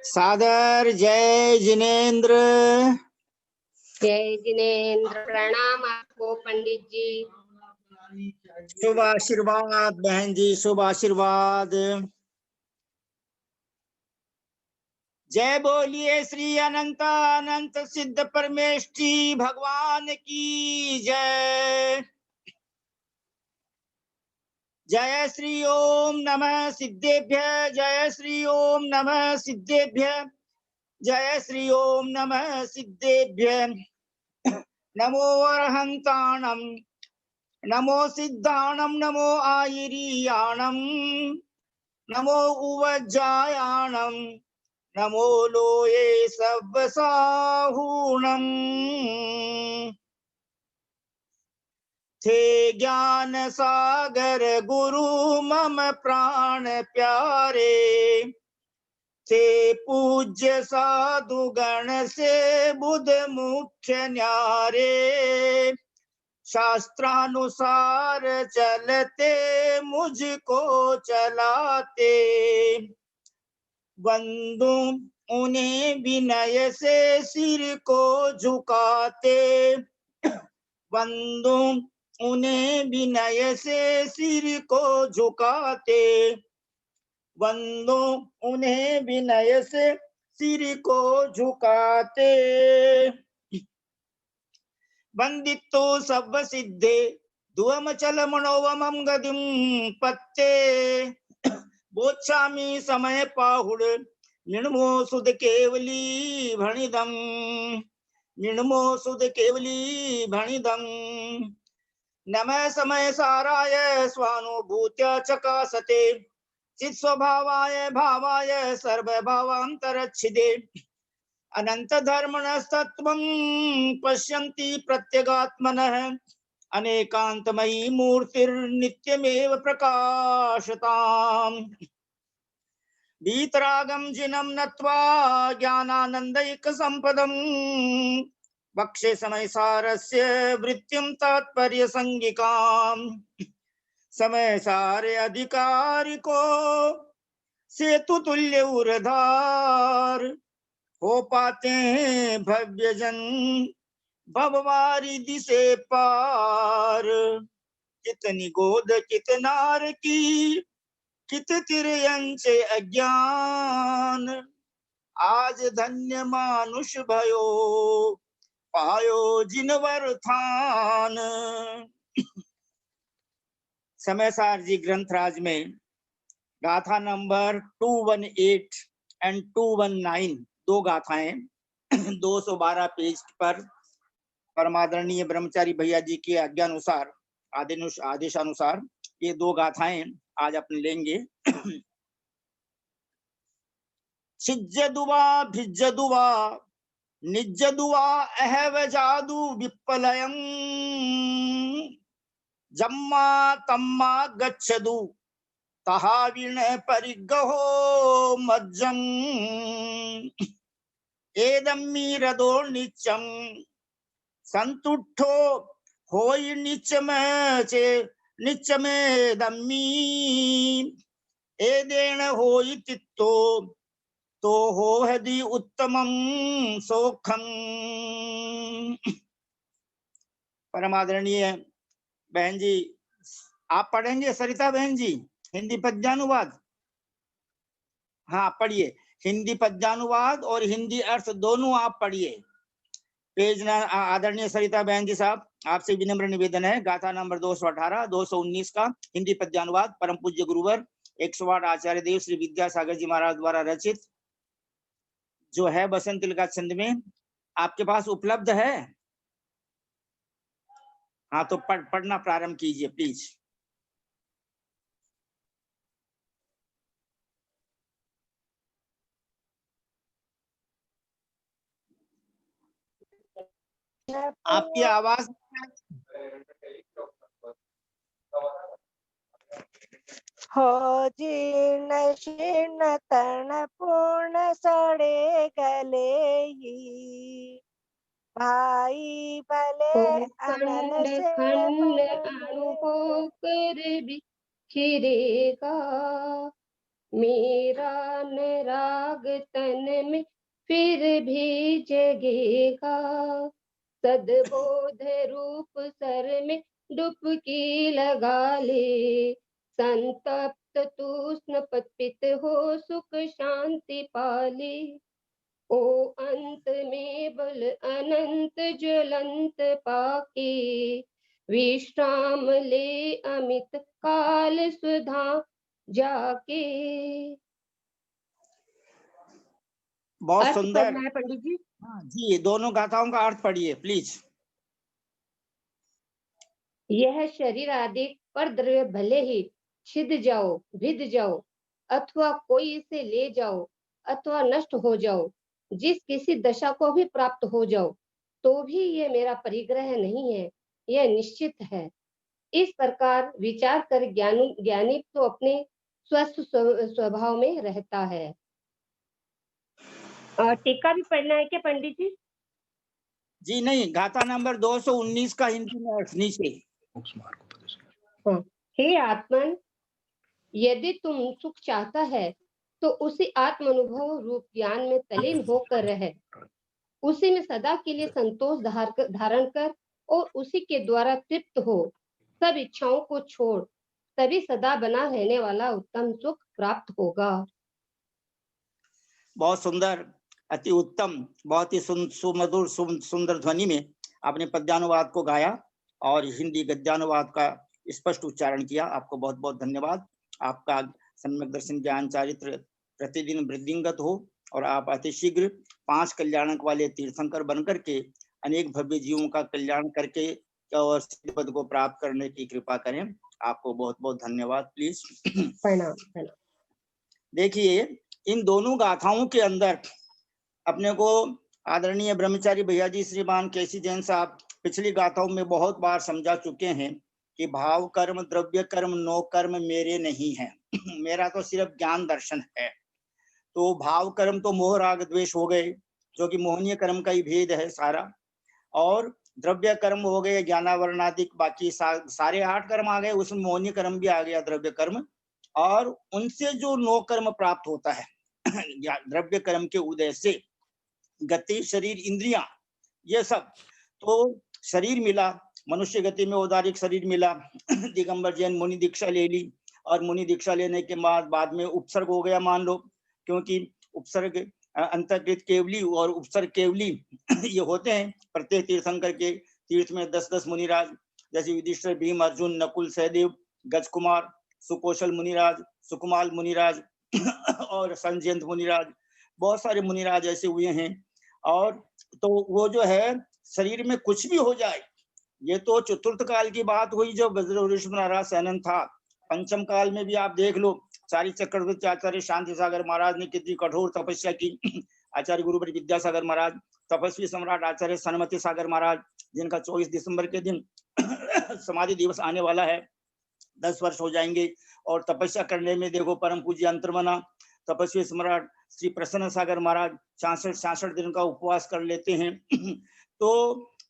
सादर जय जिनेन्द्र। जय जिनेन्द्र। प्रणाम आपको पंडित जी। शुभ आशीर्वाद बहन जी, शुभ आशीर्वाद। जय बोलिए श्री अनंत अनंत सिद्ध परमेष्ठी भगवान की जय। जय श्री ओम नमः सिद्धेभ्य, जय श्री ओम नमः सिद्धेभ्य, जय श्री ओम नमः सिद्धेभ्य। नमो अरहंताणम, नमो सिद्धाणम, नमो आयिरियाणम, नमो उवज्जायाणम, नमो लोये सब्बसाहूणम। थे ज्ञान सागर गुरु मम प्राण प्यारे, थे पूज्य साधु गण से बुध मुख्य न्यारे। शास्त्रानुसार चलते मुझको चलाते, बंधु उन्हें विनय से सिर को झुकाते, बंधु उन्हें विनय से सिर को झुकाते, बंधु उन्हें विनय से सिर को झुकाते। वंदितो सब सिद्धे दुअम चल मनोवमं गदिम पत्ते, बोच्छामि समय पाहुड़ निर्मो सुध केवली भणिदम, निर्मो सुध केवली भणिदम। नमः समय साराय स्वानुभूत्य चकासते, चित् स्वभावाय भावाय सर्वभावान्तरच्छिदे। अनंत धर्मणस्तत्वं पश्यन्ति प्रत्यगात्मनः, अनेकांतमयी मूर्तिर्नित्यमेव प्रकाशताम्। वीतरागं जिनं नत्वा ज्ञानानन्दैक संपदम्, वक्षे समय सारस्य वृत्तिं तात्पर्य संगिकाम्। समय सारे अधिकारी को सेतु तुल्य उरधार, हो पाते हैं भव्य जन भववारिधि से पार। कितनी गोद कितनार की, कित तिर्यंच अज्ञान, आज धन्य मानुष भयो पायो जिनवर थान। समयसार जी ग्रंथराज में गाथा नंबर 218 एंड 219 दो गाथाएं 212 पेज पर परमादरणीय ब्रह्मचारी भैया जी के आज्ञानुसार, आदेशानुसार ये दो गाथाएं आज अपन लेंगे। छिज्जदुवा भिज्जदुवा निज्जदुवा अहव जादू विप्पलयं, जम्मा तम्मा गच्छदु तहाविण परिगहो मज्जं। एदम्मी रदो नित्यं संतुष्टो होई नित्यमे दम्मी, एदेन होई तित्तो तो हो हदि उत्तमं सोखम। परमादरणीय बहन जी आप पढ़ेंगे? सरिता बहन जी हिंदी पद्यानुवाद, हाँ पढ़िए। हिंदी पद्यानुवाद और हिंदी अर्थ दोनों आप पढ़िए। पेज न आदरणीय सरिता बहन जी साहब आपसे विनम्र निवेदन है, गाथा नंबर 218 219 का हिंदी पद्यानुवाद परम पूज्य गुरुवर 108 आचार्य देव श्री विद्यासागर जी महाराज द्वारा रचित जो है बसंत तिलका छंद में, आपके पास उपलब्ध है? हाँ तो पढ़ना प्रारंभ कीजिए प्लीज। आपकी आवाज हो जीर्ण शीर्ण तर्ण पूर्ण सड़े गले ही, भाई भले अनल खंड से खंड अणु होकर बिखरेगा, मेरा न राग तन में फिर भी जगेगा, सद्बोध रूप सर में डुबकी लगा ले, संतप्त तूष्ण पतित हो सुख शांति पाले, ओ अंत में बल अनंत ज्वलंत पाके, विश्राम ले अमित काल सुधा जाके। बहुत अर्थ सुंदर। पढ़ना है पंडित जी। हाँ जी, दोनों गाथाओं का अर्थ पढ़िए प्लीज। यह शरीर आदि पर द्रव्य भले ही छिद जाओ, भिद जाओ, अथवा कोई इसे ले जाओ, अथवा नष्ट हो जाओ, जिस किसी दशा को भी प्राप्त हो जाओ, तो भी ये मेरा परिग्रह नहीं है, यह निश्चित है। इस प्रकार विचार कर ज्ञानी तो अपने स्वस्थ स्वभाव में रहता है। टीका भी पढ़ना है क्या पंडित जी? जी नहीं, गाथा नंबर 219 का हिंदी में अर्थ नीचे। हे आत्मन, यदि तुम सुख चाहता है तो उसी आत्म अनुभव रूप ज्ञान में तलीन होकर रह, उसी में सदा के लिए संतोष धारण कर और उसी के द्वारा तृप्त हो, सब इच्छाओं को छोड़, तभी सदा बना रहने वाला उत्तम सुख प्राप्त होगा। बहुत सुंदर, अति उत्तम, बहुत ही सुमधुर सुंदर ध्वनि में आपने पद्यानुवाद को गाया और हिंदी गद्यानुवाद का स्पष्ट उच्चारण किया। आपको बहुत बहुत धन्यवाद। आपका सम्यक दर्शन ज्ञान चारित्र प्रतिदिन वृद्धिंगत हो और आप अति शीघ्र 5 कल्याणक वाले तीर्थंकर बनकर के अनेक भव्य जीवों का कल्याण करके और सिद्ध पद को प्राप्त करने की कृपा करें। आपको बहुत बहुत धन्यवाद। प्लीज प्रणाम। देखिए, इन दोनों गाथाओं के अंदर अपने को आदरणीय ब्रह्मचारी भैया जी श्रीमान केसी जैन साहब पिछली गाथाओं में बहुत बार समझा चुके हैं कि भाव कर्म द्रव्य कर्म नो कर्म मेरे नहीं है। मेरा तो सिर्फ ज्ञान दर्शन है। तो भाव कर्म तो मोह राग द्वेष हो गए, जो कि मोहनीय कर्म का ही भेद है सारा, और द्रव्य कर्म हो गए ज्ञानावरणादिक, बाकी सारे 8 कर्म आ गए, उसमें मोहनीय कर्म भी आ गया द्रव्य कर्म, और उनसे जो नो कर्म प्राप्त होता है द्रव्य कर्म के उदय से गति शरीर इंद्रियां ये सब, तो शरीर मिला, मनुष्य गति में औदारिक शरीर मिला। दिगंबर जैन मुनि दीक्षा ले ली और मुनि दीक्षा लेने के बाद में उपसर्ग हो गया मान लो, क्योंकि उपसर्ग अंतर्कृत केवली और उपसर्ग केवली ये होते हैं। प्रत्येक तीर्थंकर के तीर्थ में 10-10 मुनिराज, जैसे युधिष्ठिर, भीम, अर्जुन, नकुल, सहदेव, गजकुमार, सुकौशल मुनिराज, सुकुमाल मुनिराज और संजयंत मुनिराज, बहुत सारे मुनिराज ऐसे हुए हैं। और तो वो जो है शरीर में कुछ भी हो जाए, ये तो चतुर्थ काल की बात हुई जब वज्रवृष महाराज सैनन था। पंचम काल में भी आप देख लो, चारी चक्रवर्ती आचार्य शांति सागर महाराज ने कितनी कठोर तपस्या की। आचार्य गुरुवर विद्यासागर महाराज, तपस्वी सम्राट आचार्य सनमति सागर महाराज, जिनका 24 दिसंबर के दिन समाधि दिवस आने वाला है, 10 वर्ष हो जाएंगे। और तपस्या करने में देखो परम पूज्य अंतर्मना तपस्वी सम्राट श्री प्रसन्न सागर महाराज 66 दिन का उपवास कर लेते हैं। तो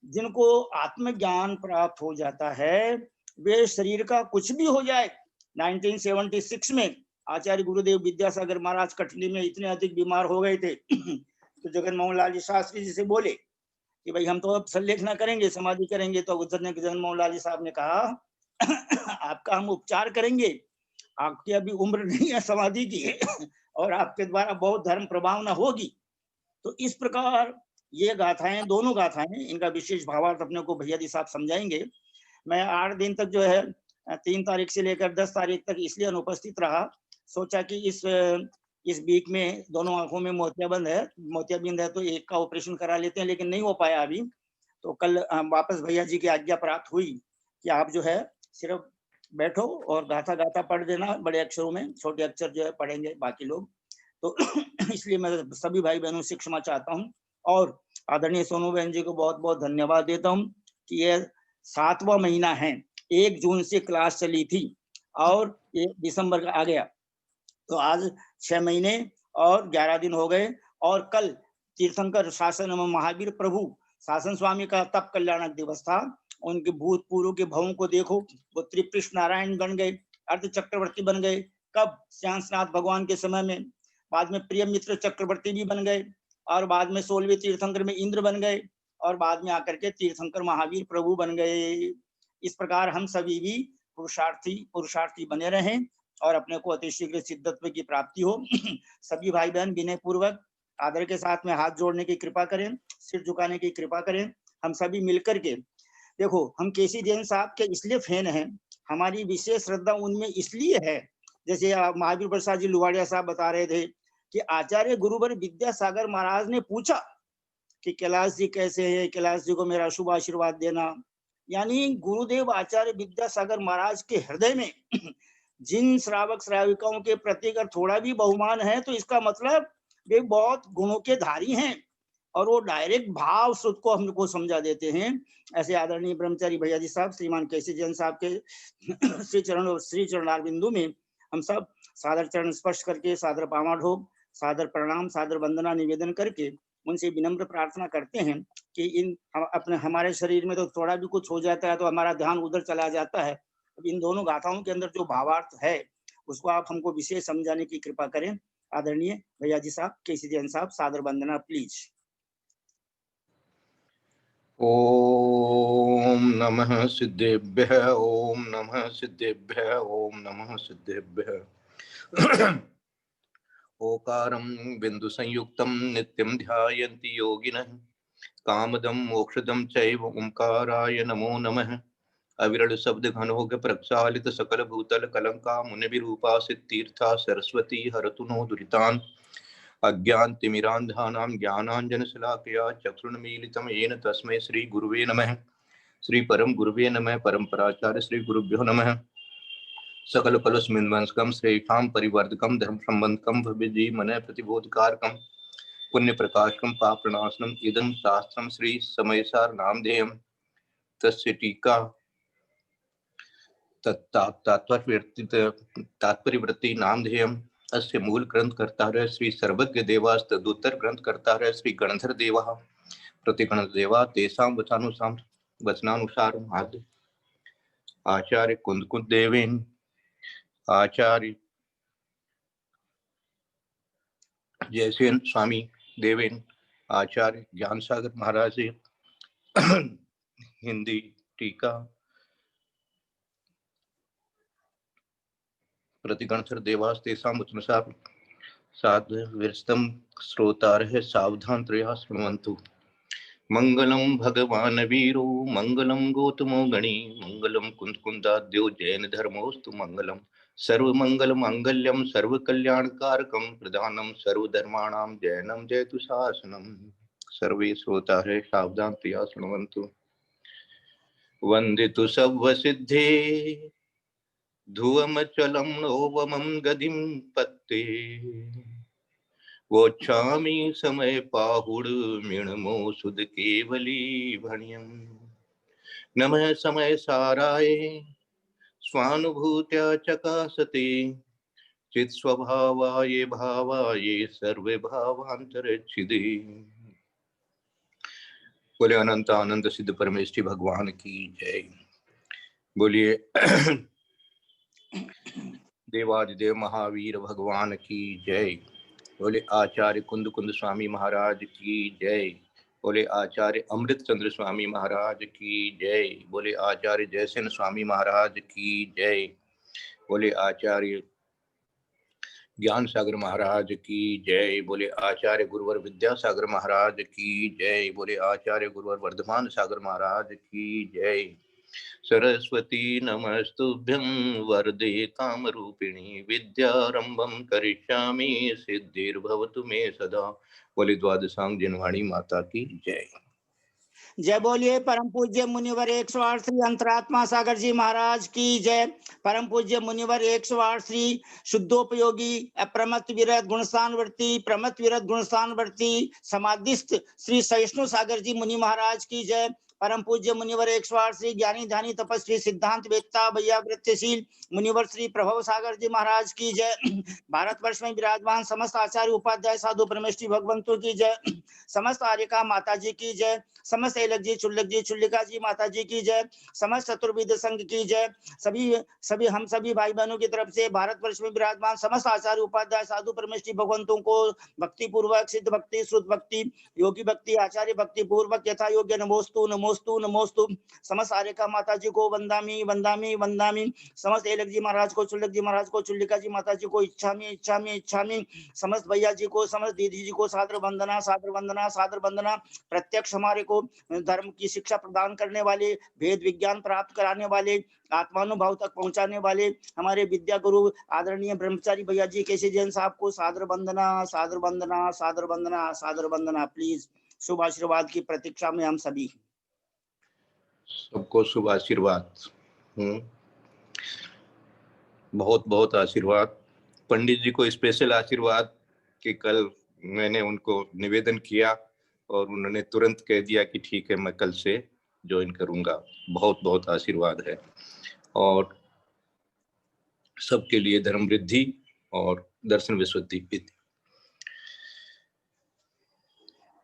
जिनको आत्मज्ञान प्राप्त हो जाता है, वे शरीर का कुछ भी हो जाए। 1976 में आचार्य गुरुदेव विद्यासागर महाराज कटनी में इतने अधिक बीमार हो गए थे तो जगन मोहन लाल जी शास्त्री जी से बोले कि भाई हम तो अब संलेखना करेंगे, समाधि करेंगे। तो जगन मोहन लाल जी साहब ने कहा आपका हम उपचार करेंगे, आपकी अभी उम्र नहीं है समाधि की और आपके द्वारा बहुत धर्म प्रभावना होगी। तो इस प्रकार ये गाथाएं, दोनों गाथाएं, इनका विशेष भावार्थ अपने को भैया जी साहब समझाएंगे। मैं 8 दिन तक जो है 3 तारीख से लेकर 10 तारीख तक इसलिए अनुपस्थित रहा, सोचा कि इस वीक में दोनों आंखों में मोतियाबिंद है तो एक का ऑपरेशन करा लेते हैं, लेकिन नहीं हो पाया अभी। तो कल वापस भैया जी की आज्ञा प्राप्त हुई कि आप जो है सिर्फ बैठो और गाथा गाथा पढ़ देना, बड़े अक्षरों में, छोटे अक्षर जो है पढ़ेंगे बाकी लोग। तो इसलिए मैं सभी भाई बहनों से क्षमा चाहता हूँ और आदरणीय सोनू बहन जी को बहुत बहुत धन्यवाद देता हूँ कि यह 7वां महीना है। 1 जून से क्लास चली थी और 1 दिसंबर का आ गया, तो आज 6 महीने और 11 दिन हो गए। और कल तीर्थंकर शासन एवं महावीर प्रभु शासन स्वामी का तप कल्याणक दिवस था। उनके भूतपूर्व के भवों को देखो, वो त्रिपृष्ठ नारायण बन गए, अर्ध चक्रवर्ती बन गए, कब? श्यांसनाथ भगवान के समय में। बाद में प्रिय मित्र चक्रवर्ती भी बन गए, और बाद में 16वें तीर्थंकर में इंद्र बन गए, और बाद में आकर के तीर्थंकर महावीर प्रभु बन गए। इस प्रकार हम सभी भी पुरुषार्थी बने रहें और अपने को अतिशीघ्र सिद्धत्व की प्राप्ति हो। सभी भाई बहन विनय पूर्वक आदर के साथ में हाथ जोड़ने की कृपा करें, सिर झुकाने की कृपा करें। हम सभी मिलकर के, देखो हम केसी जैन साहब के इसलिए फैन हैं, हमारी विशेष श्रद्धा उनमें इसलिए है, जैसे महावीर प्रसाद जी लुवाड़िया साहब बता रहे थे कि आचार्य गुरुवर विद्यासागर महाराज ने पूछा कि कैलाश जी कैसे हैं, कैलाश जी को मेरा शुभ आशीर्वाद देना। यानी गुरुदेव आचार्य विद्यासागर महाराज के हृदय में जिन श्रावक श्राविकाओं के प्रति अगर थोड़ा भी बहुमान है तो इसका मतलब वे बहुत गुणों के धारी हैं, और वो डायरेक्ट भाव सुध को हमको समझा देते हैं। ऐसे आदरणीय ब्रह्मचारी भैया जी साहब, श्रीमान केसी जैन साहब के श्री चरणारविंदु में हम सब सादर चरण स्पर्श करके, सादर पामाढोक, सादर प्रणाम, सादर वंदना निवेदन करके उनसे विनम्र प्रार्थना करते हैं कि इन अपने हमारे शरीर में तो थोड़ा भी कुछ हो जाता है तो हमारा ध्यान उधर चला जाता है। इन दोनों गाथाओं के अंदर जो भावार्थ है उसको आप हमको विशेष समझाने की कृपा करें। आदरणीय भैया जी साहब, केसी जैन साहब, सादर वंदना प्लीज। ओम नमः सिद्धेभ्यः, ओम नमः सिद्धेभ्यः, ओम नमः सिद्धेभ्यः। ओकारं बिंदु संयुक्तं नित्यं ध्यायन्ति योगिनः, कामदं मोक्षदं चैव ओंकाराय नमो नमः। अविरल शब्द घनोग प्रक्षालित सकल भूतल कलंका मुनिविरूपा सिद्धीर्था सरस्वती हरतु नो दुरितान्। अज्ञानतिमिरान्धानां ज्ञानाञ्जनशलाकया चक्षुर्मीलितं येन तस्मै श्री गुरुवे नमः। श्री परम गुरुवे नमः। परम्पराचार्य श्री गुरुभ्यो नमः। सकल कलुषमिन्वंसकं श्रेष्ठां परिवर्धकं धर्म संबंधकं भव्यजी मन प्रतिबोधकारकं पुण्य प्रकाशकं पापनाशनम् इदं शास्त्रं श्री समयसार नामधेयं तस्य टीका तात्पर्यवृत्ति नामधेयम् अस्य मूल ग्रंथ करता है श्री सर्वज्ञ देवास्त दूतर ग्रंथ करता है श्री गणधर देवा प्रतिगण देवा तेषां वचनानुसार आद्य आचार्य कुंद देवेन आचार्य जयसेन स्वामी देवेन आचार्य ज्ञान सागर महाराज हिंदी टीका प्रतिगणधर देवास तेषां वचनानुसार साधुविरस्तम श्रोतारः सावधान त्रया शृण्वन्तु। मंगलम भगवान वीरो मंगलम गौतमो गणी मंगलम कुंदाद्यो जैन धर्मोस्तु मंगलम सर्वमंगल मांगल्यम सर्वकल्याणकारकम प्रधानम सर्वधर्माणां जैनम जयतु शासनम। सर्वे श्रोता है सावधान प्रिया शृण्वन्तु। वंदितु सव्वसिद्धे ध्रुवमचलं नोवमं गदिं पत्ते वोच्छामि समय पाहुड़ मिणमो सुध केवली भणियम। नमः समय साराय स्वानुभूत्या चकासते चित स्वभावाय भावाय सर्वे भावांतरच्छिदे। बोले अनंत आनंद सिद्ध परमेष्ठी भगवान की जय। बोलिए देवादिदेव महावीर भगवान की जय। बोले आचार्य कुंद स्वामी महाराज की जय। बोले आचार्य अमृत चंद्र स्वामी महाराज की जय। बोले आचार्य जयसेन स्वामी महाराज की जय। बोले आचार्य ज्ञान सागर महाराज की जय। बोले आचार्य गुरुवर विद्यासागर महाराज की जय। बोले आचार्य गुरुवर वर्धमान सागर महाराज की जय। सरस्वती नमस्तुभ्यं वरदे कामरूपिणी विद्यारंभं करिष्यामि सिद्धिर्भवतु मे सदा। बोले द्वादशांग जिनवाणी माता की जय। जय बोलिए परम पूज्य मुनिवर 108 श्री अंतरात्मा सागर जी महाराज की जय। परम पूज्य मुनिवर 108 श्री शुद्धोपयोगी अप्रमत विरत गुणस्थानवर्ती प्रमत विरत गुणस्थानवर्ती समाधिस्थ श्री सहिष्णु सागर जी मुनि महाराज की जय। परम पूज्य मुनिवर 108 श्री ज्ञानी ध्यानी तपस्वी सिद्धांत वेत्ता भैया वृत्तिशील मुनिवर श्री प्रभव सागर जी महाराज की जय। भारतवर्ष में विराजमान समस्त आचार्य उपाध्याय साधु परमेष्ठी भगवंतों की जय। समस्त आर्यका माता जी की जय। समस्त एलक जी चुल्लक जी चुल्लिका जी माता जी की जय। समस्त चतुर्विद संघ की जय। सभी हम सभी भाई बहनों की तरफ से भारतवर्ष में विराजमान समस्त आचार्य उपाध्याय साधु परमेष्ठी भगवंतों को भक्ति पूर्वक सिद्ध भक्ति श्रुत भक्ति योगी भक्ति आचार्य भक्ति पूर्वक यथा योग्य नमोस्तु नमोस्तु नमोस्तु। समस्त आर्यका माता जी को वंदामी वंदामी वंदामी। समस्त एलक जी महाराज को चुल्लक जी महाराज को चुल्लिका जी माता जी को इच्छामी इच्छामी इच्छामी। समस्त भैया जी को समस्त दीदी जी को सादर वंदना सादर वंदना सादर वंदना। प्रत्यक्ष हमारे को धर्म की शिक्षा प्रदान करने वाले वेद विज्ञान प्राप्त कराने वाले आत्मानुभाव तक पहुंचाने वाले हमारे विद्या गुरु आदरणीय ब्रह्मचारी भैया जी केसी जैन साहब को सादर वंदना सादर वंदना सादर वंदना सादर वंदना। प्लीज शुभ आशीर्वाद की प्रतीक्षा में हम सभी। सबको शुभ आशीर्वाद। बहुत बहुत आशीर्वाद। पंडित जी को स्पेशल आशीर्वाद कि कल मैंने उनको निवेदन किया और उन्होंने तुरंत कह दिया कि ठीक है मैं कल से ज्वाइन करूंगा। बहुत बहुत आशीर्वाद है और सबके लिए धर्म वृद्धि और दर्शन विशुद्धि।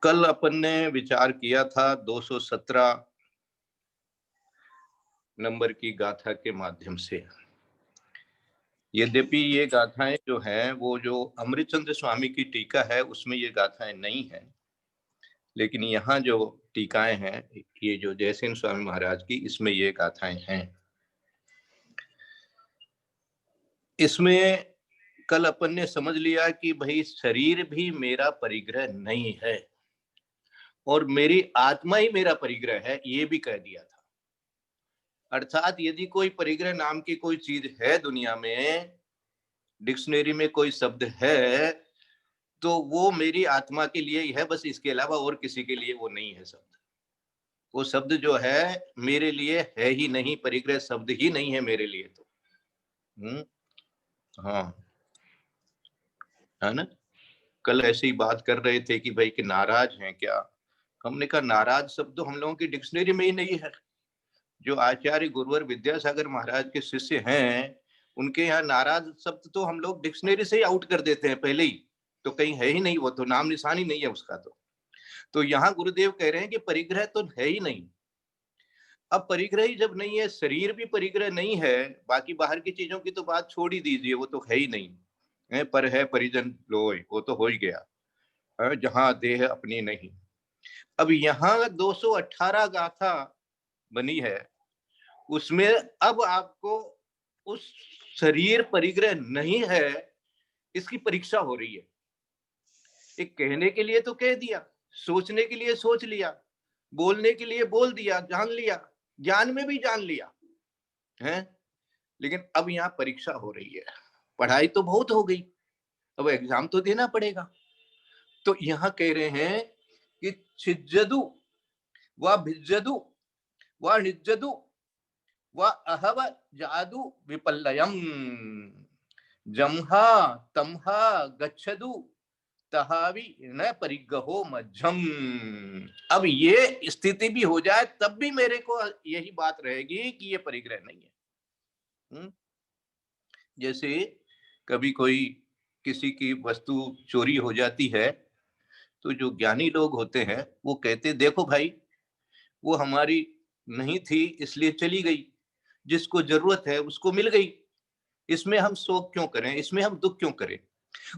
कल अपन ने विचार किया था 217 नंबर की गाथा के माध्यम से। यद्यपि ये गाथाएं जो हैं वो जो अमृतचंद्र स्वामी की टीका है उसमें ये गाथाएं नहीं है, लेकिन यहाँ जो टीकाएं हैं ये जो जयसेन स्वामी महाराज की इसमें ये गाथाएं हैं। इसमें कल अपन ने समझ लिया कि भाई शरीर भी मेरा परिग्रह नहीं है और मेरी आत्मा ही मेरा परिग्रह है, ये भी कह दिया था। अर्थात यदि कोई परिग्रह नाम की कोई चीज है दुनिया में, डिक्शनरी में कोई शब्द है, तो वो मेरी आत्मा के लिए ही है, बस इसके अलावा और किसी के लिए वो नहीं है शब्द। वो शब्द जो है मेरे लिए है ही नहीं, परिग्रह शब्द ही नहीं है मेरे लिए। तो हाँ है ना। कल ऐसे ही बात कर रहे थे कि भाई कि नाराज हैं क्या। हमने कहा नाराज शब्द तो हम लोगों की डिक्शनरी में ही नहीं है। जो आचार्य गुरुवर विद्यासागर महाराज के शिष्य हैं उनके यहाँ नाराज शब्द तो हम लोग डिक्शनरी से ही आउट कर देते हैं पहले ही, तो कहीं है ही नहीं, वो तो नाम निशान ही नहीं है उसका। तो यहाँ गुरुदेव कह रहे हैं कि परिग्रह तो है ही नहीं। अब परिग्रह ही जब नहीं है, शरीर भी परिग्रह नहीं है, बाकी बाहर की चीजों की तो बात छोड़ ही दीजिए, वो तो है ही नहीं है। पर है परिजन लोय, वो तो हो ही गया, जहां देह अपनी नहीं। अब यहाँ 218 गाथा बनी है, उसमें अब आपको उस शरीर परिग्रह नहीं है इसकी परीक्षा हो रही है। एक कहने के लिए तो कह दिया, सोचने के लिए सोच लिया, बोलने के लिए बोल दिया, जान लिया, ज्ञान में भी जान लिया है, लेकिन अब यहाँ परीक्षा हो रही है। पढ़ाई तो बहुत हो गई, अब एग्जाम तो देना पड़ेगा। तो यहाँ कह रहे हैं कि छिज्जदु व भिज्जदु व निज्जदु व अहव जादु विपल्लयम जम्हा तम्हा गच्छदु तहावी न परिग्रहो मध्यम। अब ये स्थिति भी हो जाए तब भी मेरे को यही बात रहेगी कि ये परिग्रह नहीं है। जैसे कभी कोई किसी की वस्तु चोरी हो जाती है तो जो ज्ञानी लोग होते हैं वो कहते देखो भाई वो हमारी नहीं थी इसलिए चली गई, जिसको जरूरत है उसको मिल गई, इसमें हम शोक क्यों करें, इसमें हम दुख क्यों करें,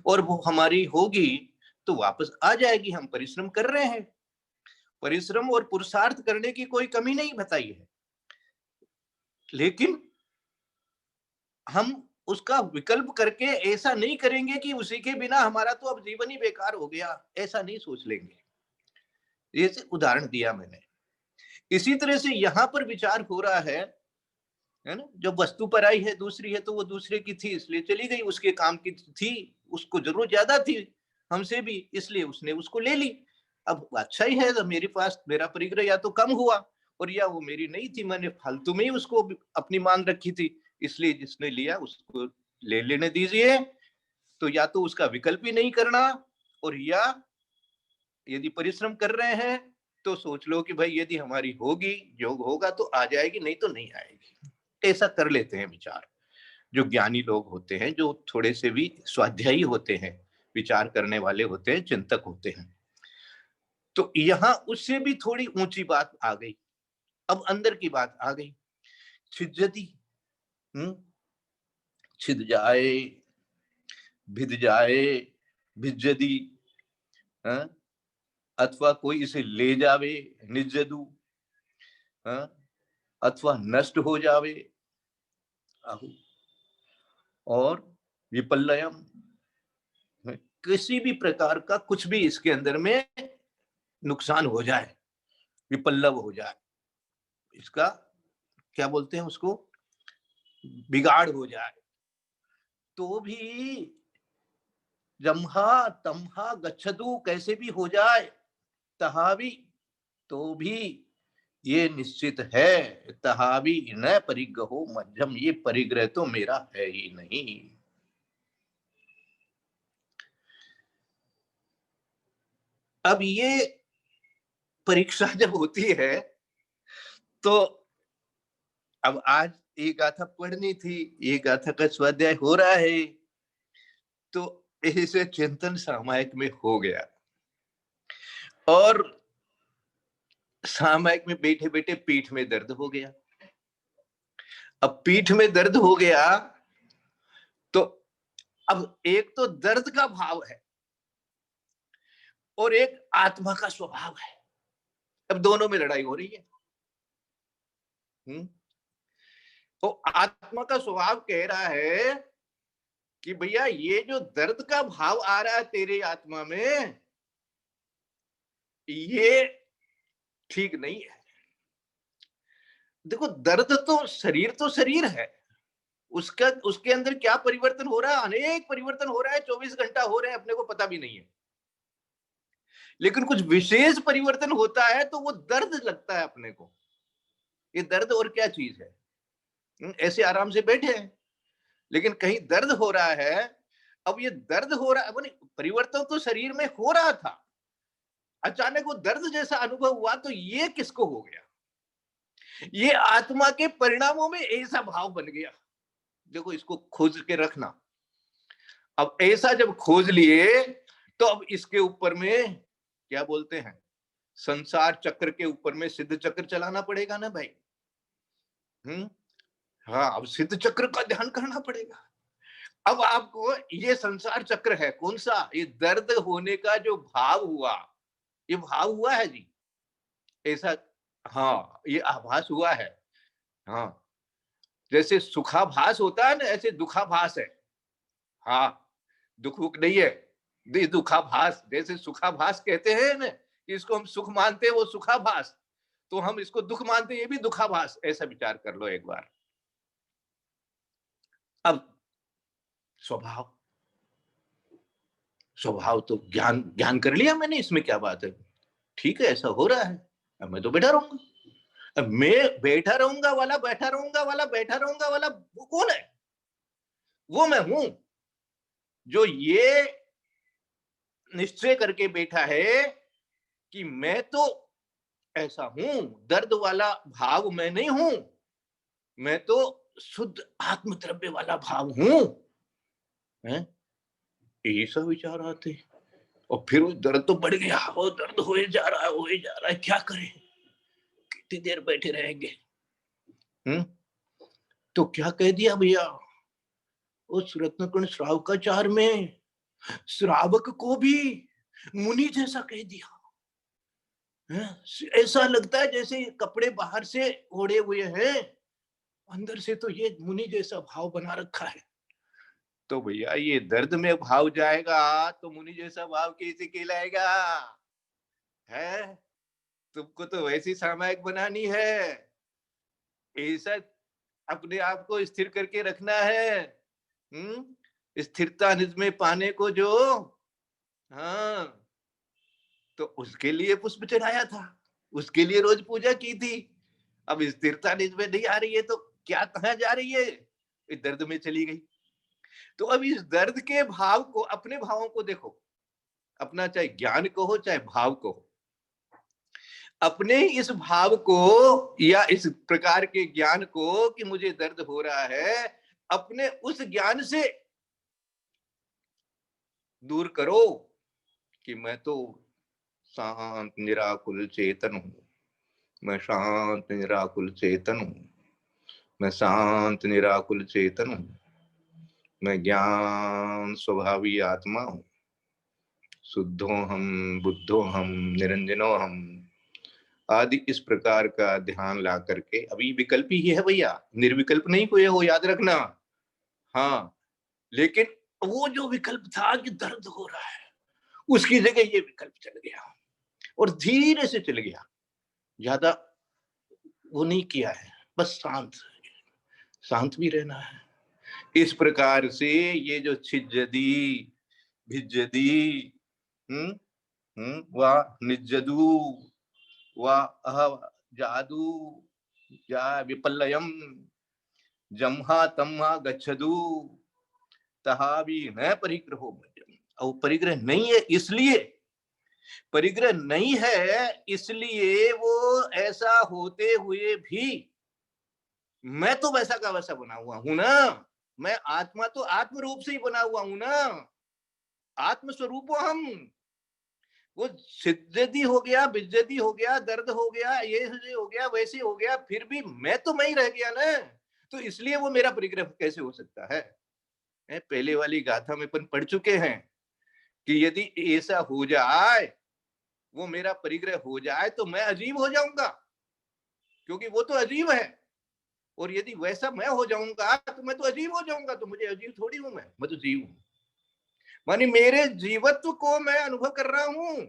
और वो हमारी होगी तो वापस आ जाएगी। हम परिश्रम कर रहे हैं, परिश्रम और पुरुषार्थ करने की कोई कमी नहीं बताई है, लेकिन हम उसका विकल्प करके ऐसा नहीं करेंगे कि उसी के बिना हमारा तो अब जीवन ही बेकार हो गया, ऐसा नहीं सोच लेंगे। ये उदाहरण दिया मैंने। इसी तरह से यहां पर विचार हो रहा है ना, जब वस्तु पर आई है दूसरी है तो वो दूसरे की थी इसलिए चली गई, उसके काम की थी, उसको जरूरत ज्यादा थी हमसे भी, इसलिए उसने उसको ले ली। अब अच्छा ही है, तो मेरे पास मेरा परिग्रह या तो कम हुआ और या वो मेरी नहीं थी, मैंने फालतू में ही उसको अपनी मान रखी थी, इसलिए जिसने लिया उसको ले लेने दीजिए। तो या तो उसका विकल्प ही नहीं करना, और या यदि परिश्रम कर रहे हैं तो सोच लो कि भाई यदि हमारी होगी, योग होगा तो आ जाएगी, नहीं तो नहीं आएगी। ऐसा कर लेते हैं विचार। जो ज्ञानी लोग होते हैं, जो थोड़े से भी स्वाध्यायी होते हैं, विचार करने वाले होते हैं, चिंतक होते हैं। तो यहाँ उससे भी थोड़ी ऊंची बात आ गई। अब अंदर की बात आ गई। छिज्जती, छिद जाए, भिद जाए, भिज्जदी, अथवा कोई इसे ले जावे, निज्जदू, अथवा नष्ट हो जावे, आहु, और विपल्लयम, किसी भी प्रकार का कुछ भी इसके अंदर में नुकसान हो जाए, विपल्लव हो जाए, इसका क्या बोलते हैं उसको, बिगाड़ हो जाए, तो भी जम्हा तम्हा गच्छतु, कैसे भी हो जाए, तहावी, तो भी ये निश्चित है, तहावी न परिग्रहो मध्यम, ये परिग्रह तो मेरा है ही नहीं। अब ये परीक्षा जब होती है तो अब आज एक गाथा पढ़नी थी, ये गाथा का स्वाध्याय हो रहा है, तो इसे चिंतन सामायिक में हो गया, और सामायिक में बैठे बैठे पीठ में दर्द हो गया। अब पीठ में दर्द हो गया तो अब एक तो दर्द का भाव है और एक आत्मा का स्वभाव है। अब दोनों में लड़ाई हो रही है। तो आत्मा का स्वभाव कह रहा है कि भैया ये जो दर्द का भाव आ रहा है तेरे आत्मा में, ये ठीक नहीं है। देखो, दर्द तो शरीर है, उसका उसके अंदर क्या परिवर्तन हो रहा है, अनेक परिवर्तन हो रहा है, 24 घंटा हो रहे हैं, अपने को पता भी नहीं है। लेकिन कुछ विशेष परिवर्तन होता है तो वो दर्द लगता है अपने को। ये दर्द और क्या चीज है? ऐसे आराम से बैठे हैं, लेकिन कहीं दर्द हो रहा है। अब ये दर्द हो रहा है, परिवर्तन तो शरीर में हो रहा था, अचानक वो दर्द जैसा अनुभव हुआ, तो ये किसको हो गया? ये आत्मा के परिणामों में ऐसा भाव बन गया। देखो, इसको खोज के रखना। अब ऐसा जब खोज लिए तो अब इसके ऊपर में क्या बोलते हैं, संसार चक्र के ऊपर में सिद्ध चक्र चलाना पड़ेगा ना भाई। हाँ, अब सिद्ध चक्र का ध्यान करना पड़ेगा। अब आपको ये संसार चक्र है कौन सा, ये दर्द होने का जो भाव हुआ, ये भाव हुआ है जी, ऐसा। हाँ, ये आभास हुआ है। हाँ, जैसे सुखाभास होता है ना, ऐसे दुखाभास है। हाँ, दुख नहीं है, दुखाभास। जैसे सुखाभास कहते हैं ना, इसको हम सुख मानते हैं, वो सुखाभास, तो हम इसको दुख मानते हैं, ये भी दुखाभास। ऐसा विचार कर लो एक बार। अब स्वभाव तो ज्ञान कर लिया मैंने, इसमें क्या बात है, ठीक है, ऐसा हो रहा है, अब मैं तो बैठा रहूंगा। अब मैं बैठा रहूंगा वाला, बैठा रहूंगा वाला, बैठा रहूंगा वाला, वो कौन है? वो मैं हूं, जो ये निश्चय करके बैठा है कि मैं तो ऐसा हूं। दर्द वाला भाव मैं नहीं हूं, मैं तो शुद्ध आत्म द्रव्य वाला भाव हूं। ऐसा विचार आते, और फिर वो दर्द तो बढ़ गया, वो दर्द हो जा रहा है, क्या करें, कितनी देर बैठे रहेंगे। तो क्या कह दिया भैया, उस रत्नकुंड श्रावकाचार में श्रावक को भी मुनि जैसा कह दिया। ऐसा लगता है जैसे कपड़े बाहर से ओढ़े हुए हैं, अंदर से तो ये मुनि जैसा भाव बना रखा है। तो भैया ये दर्द में भाव जाएगा तो मुनि जैसा भाव कैसे कहलाएगा? है, तुमको तो वैसी सामायिक बनानी है, ऐसा अपने आप को स्थिर करके रखना है। स्थिरता निज में पाने को जो, हाँ, तो उसके लिए पुष्प चढ़ाया था, उसके लिए रोज पूजा की थी। अब स्थिरता निज में नहीं आ रही है तो क्या कहाँ जा रही है, इस दर्द में चली गई। तो अब इस दर्द के भाव को, अपने भावों को देखो, अपना चाहे ज्ञान को हो चाहे भाव को हो। अपने इस भाव को या इस प्रकार के ज्ञान को कि मुझे दर्द हो रहा है, अपने उस ज्ञान से दूर करो कि मैं तो शांत निराकुल चेतन हूं, मैं शांत निराकुल चेतन हूं, मैं शांत निराकुल चेतन हूं, मैं ज्ञान स्वभावी आत्मा हूं, शुद्धो हम बुद्धो हम निरंजनो हम आदि इस प्रकार का ध्यान ला करके। अभी विकल्प ही है भैया, निर्विकल्प नहीं कोई है, वो याद रखना। हाँ, लेकिन वो जो विकल्प था कि दर्द हो रहा है, उसकी जगह ये विकल्प चल गया और धीरे से चल गया, ज्यादा वो नहीं किया है, बस शांत शांत भी रहना है। इस प्रकार से ये जो छिज्जदी भिज्जदी वा निज्जदू वा अह जादू या विपल्लयम जम्हा तम्हा गच्छदू तहावी न परिग्रहो भजन। और परिग्रह नहीं है, इसलिए परिग्रह नहीं है इसलिए वो ऐसा होते हुए भी मैं तो वैसा का वैसा बना हुआ हूं ना, मैं आत्मा तो आत्म रूप से ही बना हुआ हूं ना, आत्म स्वरूप हम। वो सिद्धि हो गया, बिज्जती हो गया, दर्द हो गया, ये हो गया, वैसे हो गया, फिर भी मैं तो मैं ही रह गया ना, तो इसलिए वो मेरा परिग्रह कैसे हो सकता है। पहले वाली गाथा में अपन पढ़ चुके हैं कि यदि ऐसा हो जाए, वो मेरा परिग्रह हो जाए, तो मैं अजीब हो जाऊंगा, क्योंकि वो तो अजीब है। और यदि वैसा मैं हो जाऊंगा तो मैं तो अजीब हो जाऊंगा, तो मुझे अजीब थोड़ी हूं, मैं तो जीव हूं। मानी मेरे जीवत्व को मैं अनुभव कर रहा हूं,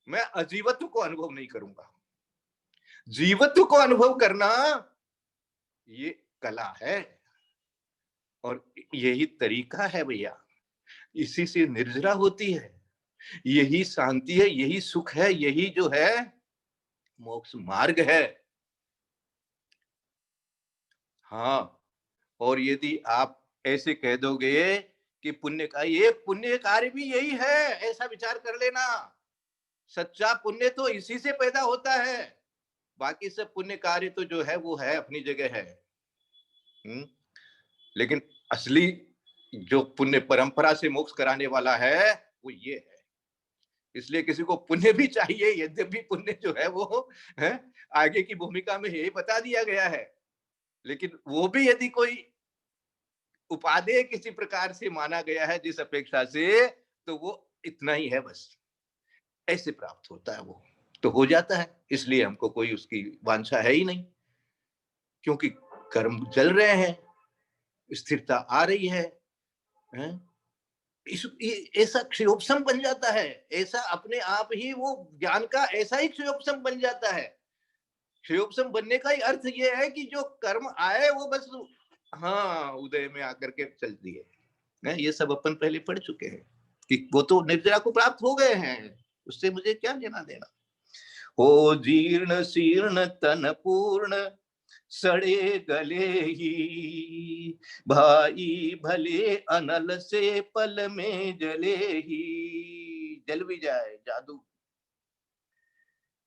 मैं अजीवत्व को अनुभव नहीं करूंगा। जीवत्व को अनुभव करना ये कला है और यही तरीका है भैया, इसी से निर्जरा होती है, यही शांति है, यही सुख है, यही जो है मोक्ष मार्ग है। हाँ, और यदि आप ऐसे कह दोगे कि पुण्य का ये पुण्य कार्य भी यही है, ऐसा विचार कर लेना, सच्चा पुण्य तो इसी से पैदा होता है, बाकी सब पुण्य कार्य तो जो है वो है अपनी जगह है। लेकिन असली जो पुण्य परंपरा से मोक्ष कराने वाला है वो ये है। इसलिए किसी को पुण्य भी चाहिए, यद्यपि पुण्य जो है वो है आगे की भूमिका में यही बता दिया गया है, लेकिन वो भी यदि कोई उपादेय किसी प्रकार से माना गया है जिस अपेक्षा से, तो वो इतना ही है, बस ऐसे प्राप्त होता है, वो तो हो जाता है। इसलिए हमको कोई उसकी वांछा है ही नहीं, क्योंकि कर्म चल रहे हैं, स्थिरता आ रही है, ऐसा क्षयोपशम बन जाता है, ऐसा अपने आप ही वो ज्ञान का ऐसा ही क्षयोपशम बन जाता है। क्षयोपशम बनने का ही अर्थ ये है कि जो कर्म आए वो बस हाँ उदय में आकर के चल दिए। ये सब अपन पहले पढ़ चुके हैं कि वो तो निर्जरा को प्राप्त हो गए हैं, उससे मुझे क्या लेना देना। हो जीर्ण शीर्ण तन पूर्ण सड़े गले ही, भाई भले अनल से पल में जले ही, जल भी जाए जादू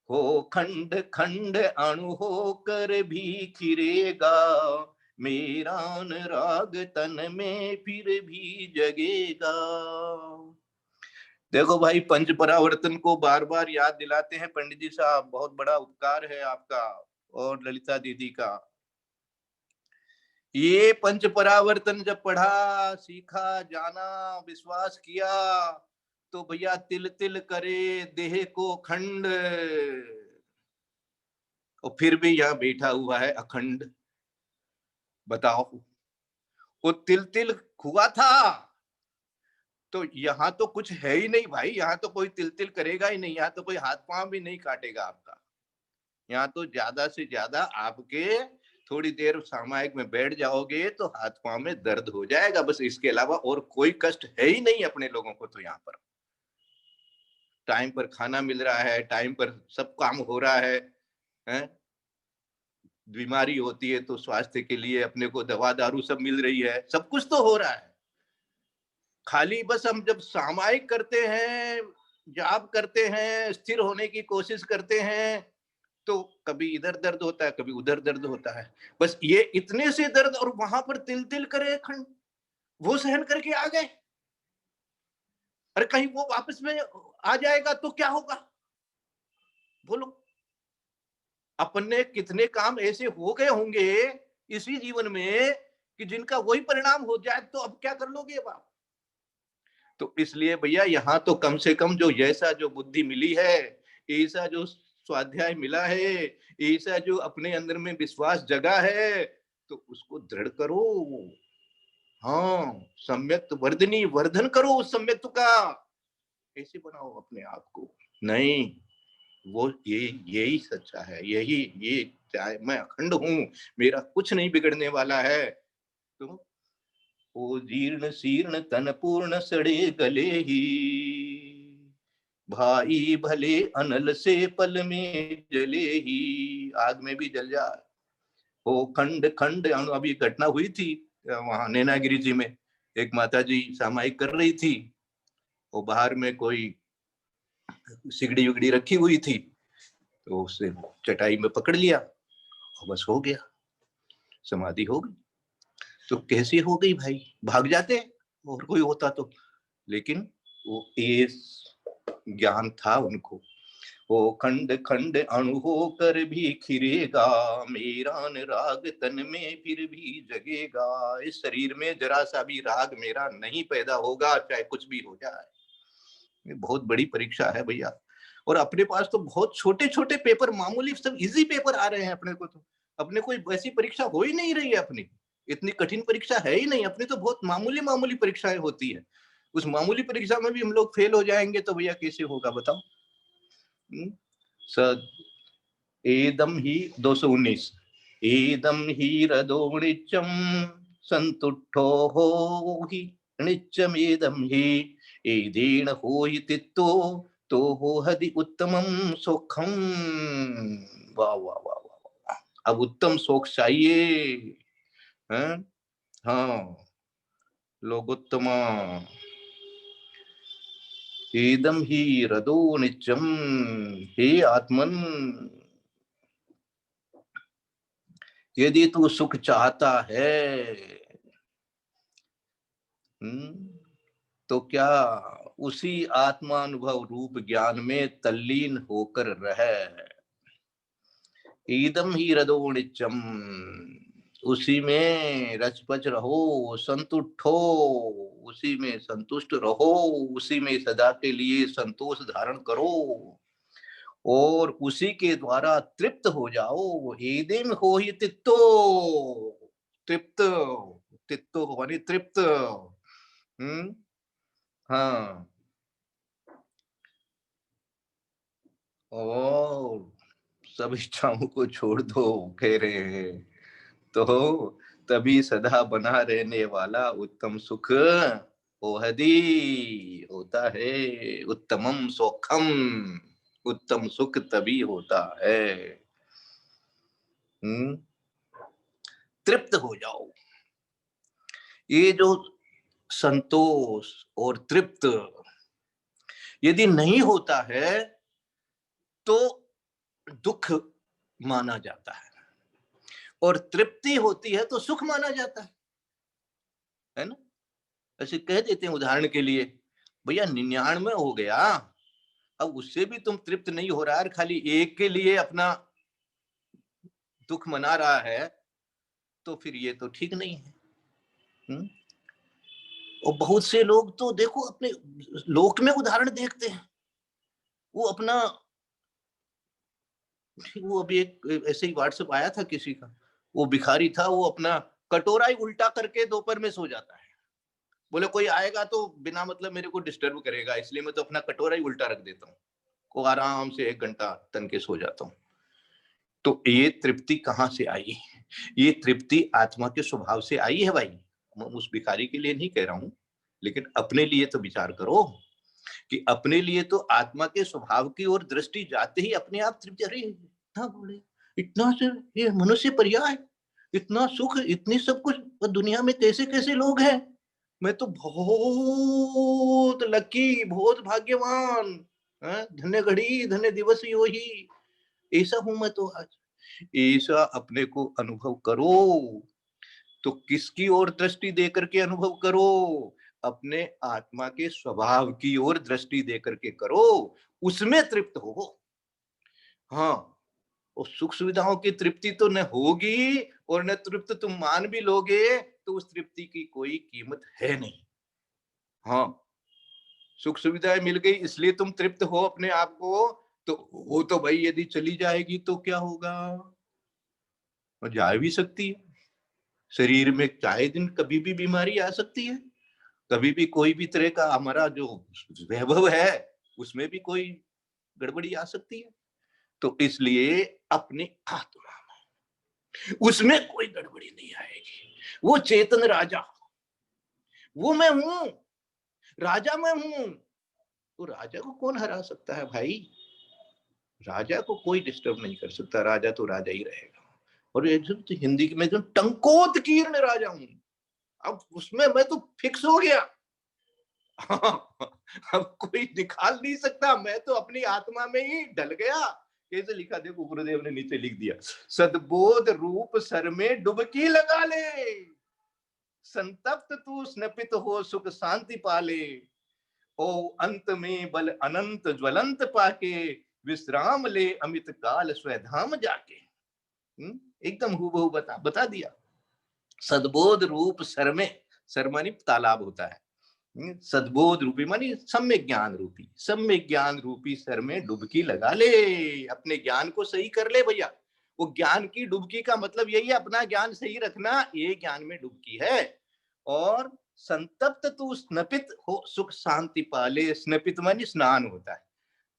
हो, खंड खंड अणु हो कर भी खिरेगा, मेरा अनुराग तन में फिर भी जगेगा। देखो भाई, पंच परावर्तन को बार बार याद दिलाते हैं पंडित जी साहब, बहुत बड़ा उपकार है आपका और ललिता दीदी का। ये पंच परावर्तन जब पढ़ा, सीखा, जाना, विश्वास किया, तो भैया तिल तिल करे देह को खंड, और फिर भी यहाँ बैठा हुआ है अखंड। बताओ, वो तिल तिल हुआ था तो यहाँ तो कुछ है ही नहीं भाई, यहाँ तो कोई तिल तिल करेगा ही नहीं, यहाँ तो कोई हाथ पांव भी नहीं काटेगा आपका। यहाँ तो ज्यादा से ज्यादा आपके थोड़ी देर सामायिक में बैठ जाओगे तो हाथ पांव में दर्द हो जाएगा, बस इसके अलावा और कोई कष्ट है ही नहीं अपने लोगों को। तो यहाँ पर टाइम पर खाना मिल रहा है, टाइम पर सब काम हो रहा है? बीमारी होती है तो स्वास्थ्य के लिए अपने को दवा दारू सब मिल रही है, सब कुछ तो हो रहा है। खाली बस हम जब सामायिक करते हैं जाप करते हैं, स्थिर होने की कोशिश करते हैं, तो कभी इधर दर्द होता है, कभी उधर दर्द होता है। बस ये इतने से दर्द, और वहां पर तिल तिल करे खंड, वो सहन करके आ गए। अरे कहीं वो वापस में आ जाएगा तो क्या होगा, बोलो। अपने कितने काम ऐसे हो गए होंगे इसी जीवन में कि जिनका वही परिणाम हो जाए, तो अब क्या कर लोगे अब आप। तो इसलिए भैया यहाँ तो कम से कम जो ऐसा जो बुद्धि मिली है, ऐसा जो स्वाध्याय मिला है, ऐसा जो अपने अंदर में विश्वास जगा है, तो उसको दृढ़ करो। हाँ, सम्यक वर्धनी, वर्धन करो उस सम्यक का, ऐसे बनाओ अपने आप को। नहीं, वो यही सच्चा है, ये चाहे मैं अखंड हूं, मेरा कुछ नहीं बिगड़ने वाला है। तो ओ जीर्ण शीर्ण तन पूर्ण सड़े गले ही, भाई भले अनल से पल में जले ही। आग में भी जल जाए। ओ खंड खंड अणु। अभी घटना हुई थी वहां नैनागिरी जी में, एक माता जी सामायिक कर रही थी, वो बाहर में कोई सिगड़ी उगड़ी रखी हुई थी, तो उससे चटाई में पकड़ लिया और बस हो गया, समाधि हो गई। तो कैसे हो गई भाई, भाग जाते और कोई होता तो, लेकिन वो इस ज्ञान था उनको। वो खंड खंड अणु होकर भी खिरेगा, मेरा राग तन में फिर भी जगेगा। इस शरीर में जरा सा भी राग मेरा नहीं पैदा होगा, चाहे कुछ भी हो जाए। ये बहुत बड़ी परीक्षा है भैया। और अपने पास तो बहुत छोटे छोटे पेपर, मामूली सब इजी पेपर आ रहे हैं अपने को। तो अपने कोई ऐसी परीक्षा हो ही नहीं रही है अपनी, इतनी कठिन परीक्षा है ही नहीं अपनी, तो बहुत मामूली मामूली परीक्षाएं होती है। उस मामूली परीक्षा में भी हम लोग फेल हो जाएंगे तो भैया कैसे होगा बताओ। एदम ही 219, एदम ही रदोणिचम संतुष्टो हो ही नित्यमेदम ही, एदेन हो ही तित्तो तो हो हदि उत्तमम सुखम। वाह वाह वाह वाह। अब उत्तम सुख चाहिए, हैं? हाँ, लोगोत्तम। एदम ही रदो नित्यम। हे आत्मन, यदि तू सुख चाहता है, तो क्या उसी आत्मानुभव रूप ज्ञान में तल्लीन होकर रहे। ईदम ही रदो नित्यम, उसी में रचपच रहो, संतुष्ट हो, उसी में संतुष्ट रहो, उसी में सदा के लिए संतोष धारण करो और उसी के द्वारा तृप्त हो जाओ। एदेम हो ही तित्तो, तृप्त, तित्तो यानी तृप्त। हाँ, और सब इच्छाओं को छोड़ दो कह रहे हैं, तो तभी सदा बना रहने वाला उत्तम सुख ओहदी होता है। उत्तमम सुखम, उत्तम सुख तभी होता है। तृप्त हो जाओ। ये जो संतोष और तृप्त यदि नहीं होता है तो दुख माना जाता है, और तृप्ति होती है तो सुख माना जाता है ना। ऐसे कह देते हैं उदाहरण के लिए, भैया 99 हो गया, अब उससे भी तुम तृप्त नहीं हो रहा है, खाली एक के लिए अपना दुख मना रहा है, तो फिर ये तो ठीक नहीं है। और बहुत से लोग तो देखो अपने लोक में उदाहरण देखते हैं, वो अपना, वो अभी एक ऐसे ही व्हाट्सएप आया था किसी का, वो भिखारी था, वो अपना कटोरा ही उल्टा करके दोपहर में सो जाता है। बोले कोई आएगा तो बिना मतलब मेरे को डिस्टर्ब करेगा, इसलिए मैं तो अपना कटोरा ही उल्टा रख देता हूँ, को आराम से 1 घंटा तन के सो जाता हूँ। तो ये तृप्ति कहाँ से आई? ये तृप्ति आत्मा के स्वभाव से आई है भाई। मैं उस भिखारी के लिए नहीं कह रहा हूँ, लेकिन अपने लिए तो विचार करो कि अपने लिए तो आत्मा के स्वभाव की ओर दृष्टि जाते ही अपने आप तृप्ति। अरे इतना बोले, इतना से ये मनुष्य पर्याय, इतना सुख, इतनी सब कुछ दुनिया में, कैसे कैसे लोग हैं, मैं तो बहुत लकी, बहुत भाग्यवान। धन्य घड़ी धन्य दिवस यो ही, ऐसा हूं मैं तो आज। ऐसा अपने को अनुभव करो। तो किसकी ओर दृष्टि देकर के अनुभव करो? अपने आत्मा के स्वभाव की ओर दृष्टि देकर के करो, उसमें तृप्त हो। हाँ, और सुख सुविधाओं की तृप्ति तो न होगी, और न तृप्त तुम मान भी लोगे तो उस तृप्ति की कोई कीमत है नहीं। हाँ, सुख सुविधाएं मिल गई इसलिए तुम तृप्त हो अपने आप को, तो वो तो भाई यदि चली जाएगी तो क्या होगा? और जा भी सकती है। शरीर में चाहे दिन कभी भी बीमारी आ सकती है, कभी भी कोई भी तरह का हमारा जो वैभव है उसमें भी कोई गड़बड़ी आ सकती है। तो इसलिए अपनी आत्मा में, उसमें कोई गड़बड़ी नहीं आएगी। वो चेतन राजा, वो मैं हूं, राजा मैं हूं। तो राजा को कौन हरा सकता है भाई? राजा को कोई डिस्टर्ब नहीं कर सकता, राजा तो राजा ही रहेगा। और ये तो हिंदी में जो टंकोत कीर्ण राजा हूं, अब उसमें मैं तो फिक्स हो गया। अब कोई निकाल नहीं सकता, मैं तो अपनी आत्मा में ही ढल गया। कैसे लिखा देखो, गुरुदेव ने नीचे लिख दिया, सद्बोध रूप सर में डुबकी लगा ले, संतप्त तू स्नपित हो सुख शांति पाले, ओ अंत में बल अनंत ज्वलंत पाके, विश्राम ले अमित काल स्वधाम जाके। एकदम हूबहू बता दिया। सद्बोध रूप सर में, सर मानी तालाब होता है, सद्बोध रूपी मानी सम्यक ज्ञान रूपी, सम्यक ज्ञान रूपी सर में डुबकी लगा ले, अपने ज्ञान को सही कर ले भैया। वो ज्ञान की डुबकी का मतलब यही है, अपना ज्ञान सही रखना, ये ज्ञान में डुबकी है। और संतप्त तू स्नपित हो सुख शांति पाले, स्नपित मानी स्नान होता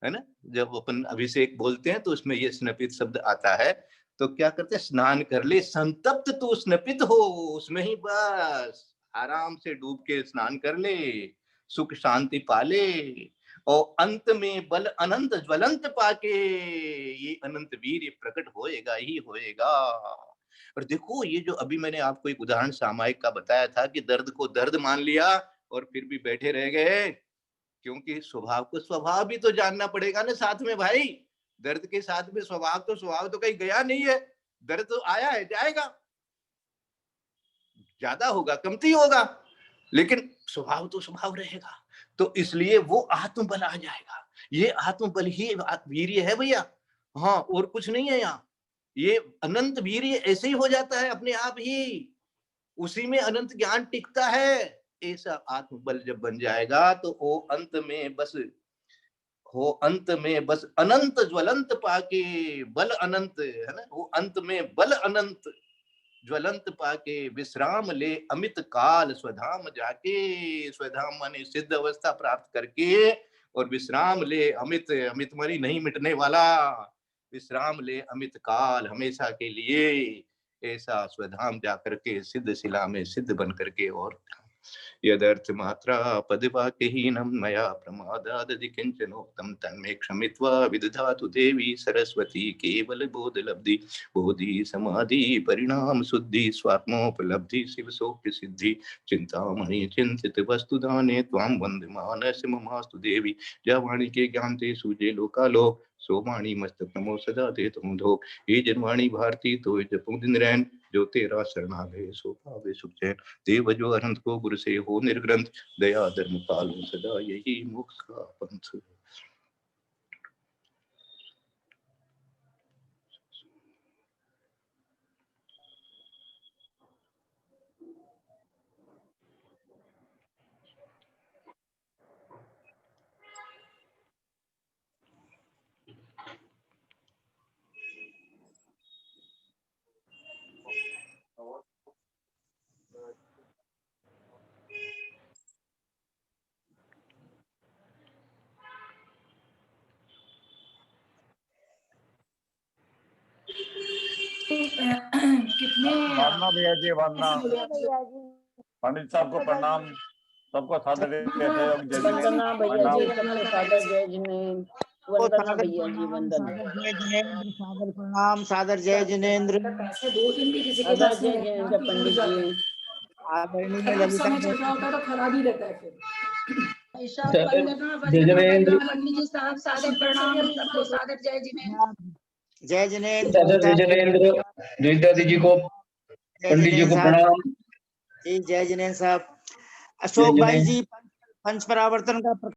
है ना? जब अपन अभिषेक बोलते हैं तो उसमें ये स्नपित शब्द आता है। तो क्या करते हैं, स्नान कर ले, संतप्त तू स्नपित हो, उसमें ही बस आराम से डूब के स्नान कर ले, सुख शांति पाले, और अंत में बल अनंत ज्वलंत पाके, ये अनंत वीर ये प्रकट होएगा ही होएगा। और देखो, ये जो अभी मैंने आपको एक उदाहरण सामायिक का बताया था कि दर्द को दर्द मान लिया और फिर भी बैठे रह गए, क्योंकि स्वभाव को स्वभाव भी तो जानना पड़ेगा ना साथ में भाई। दर्द के साथ में स्वभाव तो कहीं गया नहीं है, दर्द तो आया है, जाएगा, ज्यादा होगा कमती होगा, लेकिन स्वभाव तो स्वभाव रहेगा। तो इसलिए वो आत्मबल आ जाएगा। ये आत्मबल ही वीर्य है भैया। हाँ, और कुछ नहीं है यहाँ। ये अनंत वीर्य ऐसे ही हो जाता है अपने आप ही, उसी में अनंत ज्ञान टिकता है। ऐसा आत्मबल जब बन जाएगा तो वो अंत में बस हो, अंत में बस अनंत ज्वलंत पाके, बल अनंत है ना, वो अंत में बल अनंत ज्वलंत पाके, विश्राम ले अमित काल स्वधाम जाके, स्वधाम माने सिद्ध अवस्था प्राप्त करके, और विश्राम ले अमित, अमित मानी नहीं मिटने वाला, विश्राम ले अमित काल हमेशा के लिए, ऐसा स्वधाम जाकर के सिद्ध शिला में सिद्ध बन करके। और यदर्थ मात्रा पदवाक्यहीनं मया प्रमादादधि किंचनोक्तं तन्मे क्षमित्वा विदधातु देवी सरस्वती केवल बोध लब्धि, बोधि समाधि परिणाम शुद्धि, स्वात्मोपलब्धि शिव सौख्य सिद्धि, चिंतामणि चिंतित वस्तु दाने त्वां वंदमानस्य ममास्तु देवी। जवाणी के ज्ञान ते सूजे लोकालोक, सोवाणी मस्तक नमो सदा दे तुम धोख। ये जनवाणी भारती तो जपू दिन रैन, जो तेरा शरणागय सो पावे सुख चैन। देव जो अनंत को गुरु से हो निर्ग्रंथ, दया धर्म पालो सदा यही मोक्ष का पंथ। कितने वंदना भैया जी, वंदना भैया जी, पंडित साहब को प्रणाम, सबको सादर सहयोग जय वंदना भैया जी, प्रणाम। सबको सादर जय जिनेंद्र, वंदना भैया जी, वंदना जय जिनेंद्र, सादर प्रणाम, सादर जय जिनेंद्र। पैसे 2-3 भी किसी के पास जय जिनेंद्र पंडित जी। आदरणीय खराब ललिता समय चल रहा होता है तो खराब ही रहता है फिर। जय जिनेंद्र पंडित जी साहब सादर प्रणाम सबको सादर जय जिनेंद्र जय जिनेंद्र सादर जय जिनेंद्र द्विवेदी जी को जय पंडित जी जिनेंद्र को साहब प्रणाम जी, जय जिनेंद्र साहब। अशोक भाई जिनेंद्र। जी पंच परावर्तन का